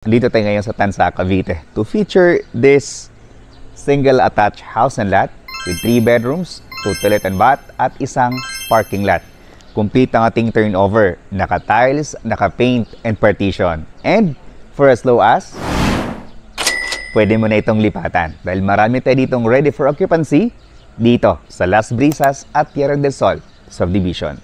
Dito tayo ngayon sa Tansa, Cavite to feature this single attached house and lot with 3 bedrooms, 2 toilet and bath at isang parking lot. Complete ang ating turnover, naka-tiles, naka-paint and partition. And for as low as, pwede mo na itong lipatan dahil marami tayo ditong ready for occupancy dito sa Las Brisas at Tierra del Sol subdivision.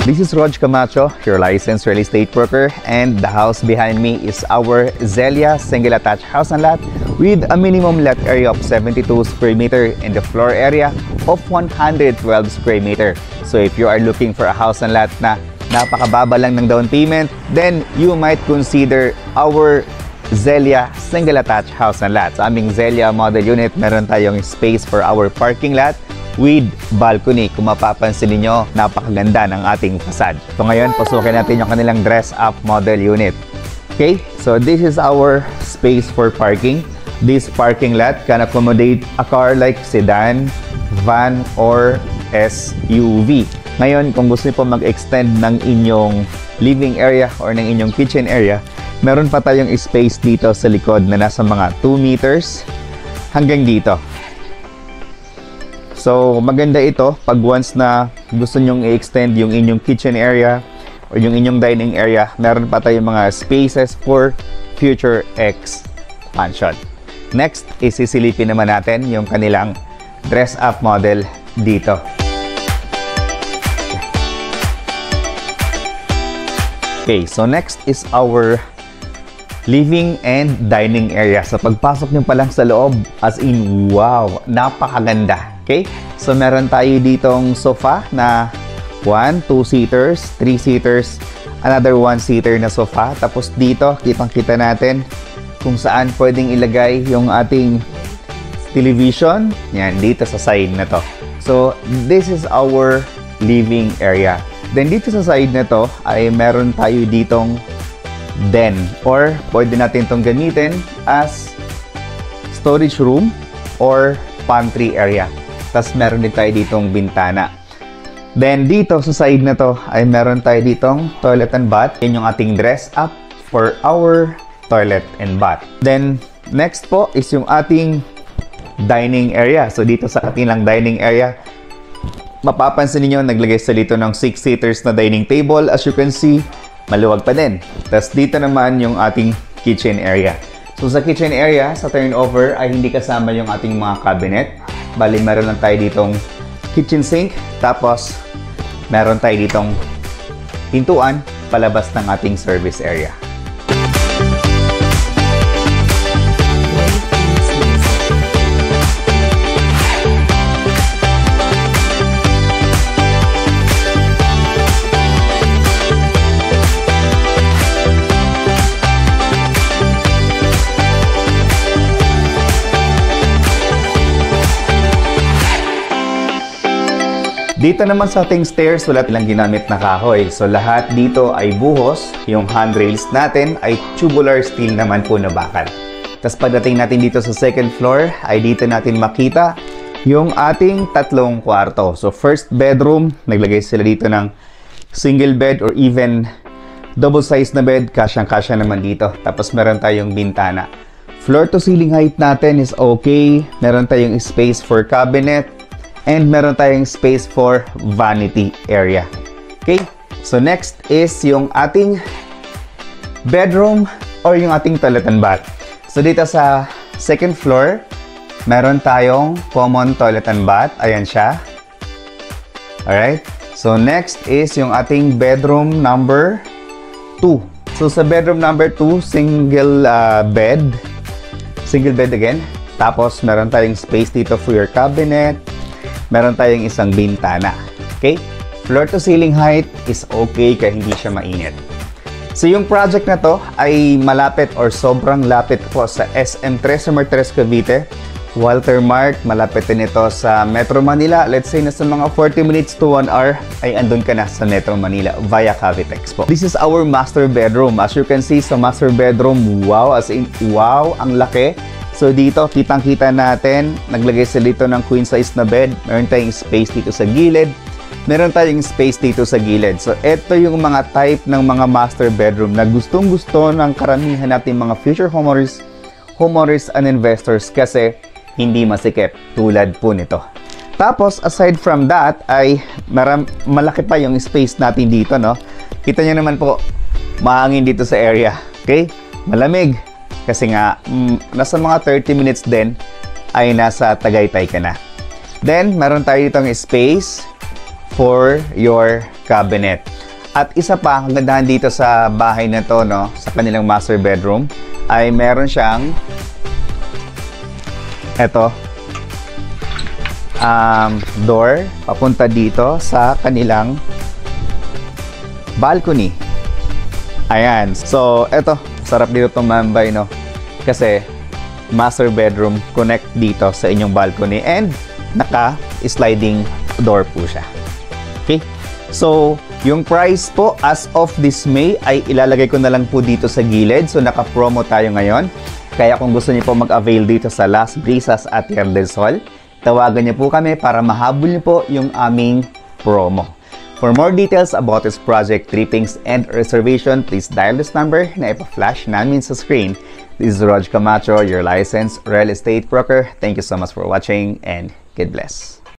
This is Rog Camacho, your licensed real estate broker, and the house behind me is our Zelia single attached house and lot with a minimum lot area of 72 square meter and the floor area of 112 square meter. So if you are looking for a house and lot na napakababa lang ng down payment, then you might consider our Zelia single attached house and lot. Sa aming Zelia model unit, meron tayong space for our parking lot with balcony. Kung mapapansin niyo, napakaganda ng ating facade. So ngayon, pasukin natin yung kanilang dress-up model unit. Okay, so this is our space for parking. This parking lot can accommodate a car like sedan, van, or SUV. Ngayon, kung gusto niyo po mag-extend ng inyong living area or ng inyong kitchen area, meron pa tayong space dito sa likod na nasa mga 2 meters hanggang dito. So, maganda ito pag once na gusto nyong i-extend yung inyong kitchen area o yung inyong dining area, meron pa tayong mga spaces for future expansion. Next, isisilipin naman natin yung kanilang dress-up model dito. Okay, so next is our living and dining area. So, pagpasok nyo pa lang sa loob, as in, wow, napakaganda. Okay, so meron tayo ditong sofa na 1, 2-seaters, 3-seaters, another 1-seater na sofa. Tapos dito, kitang-kita natin kung saan pwedeng ilagay yung ating television. Yan, dito sa side na to. So, this is our living area. Then dito sa side na to ay meron tayo ditong den or pwede natin itong gamitin as storage room or pantry area. Tapos meron din tayo ditong bintana. Then dito sa side na to ay meron tayo ditong toilet and bath. Yan yung ating dress up for our toilet and bath. Then next po is yung ating dining area. So dito sa ating lang dining area, mapapansin niyo naglagay sa dito ng 6-seaters na dining table. As you can see, maluwag pa din. Tapos dito naman yung ating kitchen area. So sa kitchen area, sa turnover ay hindi kasama yung ating mga cabinet. Bali, meron lang tayo ditong kitchen sink. Tapos, meron tayo ditong pintuan palabas ng ating service area. Dito naman sa ating stairs, wala lang ginamit na kahoy. So lahat dito ay buhos. Yung handrails natin ay tubular steel naman po na bakal. Tapos pagdating natin dito sa second floor, ay dito natin makita yung ating 3 kwarto. So first bedroom, naglagay sila dito ng single bed or even double size na bed. Kasyang-kasya naman dito. Tapos meron tayong bintana. Floor to ceiling height natin is okay. Meron tayong space for cabinet. And meron tayong space for vanity area. Okay? So next is yung ating bedroom or yung ating toilet and bath. So dito sa second floor, meron tayong common toilet and bath. Ayan siya. Alright? So next is yung ating bedroom number 2. So sa bedroom number 2, single bed. Single bed again. Tapos meron tayong space dito for your cabinet. Meron tayong isang bintana. Okay? Floor to ceiling height is okay kahit hindi siya mainit. So yung project na to ay malapit or sobrang lapit po sa SM Tres Cavite Walter Mart, malapit din ito sa Metro Manila. Let's say na sa mga 40 minutes to 1 hour ay andun ka na sa Metro Manila via Cavitex po. This is our master bedroom. As you can see sa master bedroom, wow, as in wow, ang laki. So dito, kitang-kita natin, naglagay sila dito ng queen size na bed. Meron tayong space dito sa gilid. Meron tayong space dito sa gilid. So ito yung mga type ng mga master bedroom na gustong-gusto ng karamihan natin mga future homeowners and investors kasi hindi masikip tulad po nito. Tapos, aside from that, ay malaki pa yung space natin dito, no? Kita nyo naman po, mahangin dito sa area. Okay? Malamig. Kasi nga, nasa mga 30 minutes din, ay nasa Tagaytay ka na. Then, meron tayo ditong space for your cabinet. At isa pa, ang gandahan dito sa bahay na to, no? Sa kanilang master bedroom, ay meron siyang eto, door papunta dito sa kanilang balcony. Ayan. So, eto, sarap dito tumambay, no? Kasi, master bedroom connect dito sa inyong balcony and naka-sliding door po siya. Okay? So, yung price po as of this May ay ilalagay ko na lang po dito sa gilid. So, naka-promo tayo ngayon. Kaya kung gusto niyo po mag-avail dito sa Las Brisas at Tierra del Sol, tawagan niyo po kami para mahabol niyo po yung aming promo. For more details about this project, trippings, and reservation, please dial this number na ipa-flash namin sa screen. This is Rog Camacho, your licensed real estate broker. Thank you so much for watching and God bless.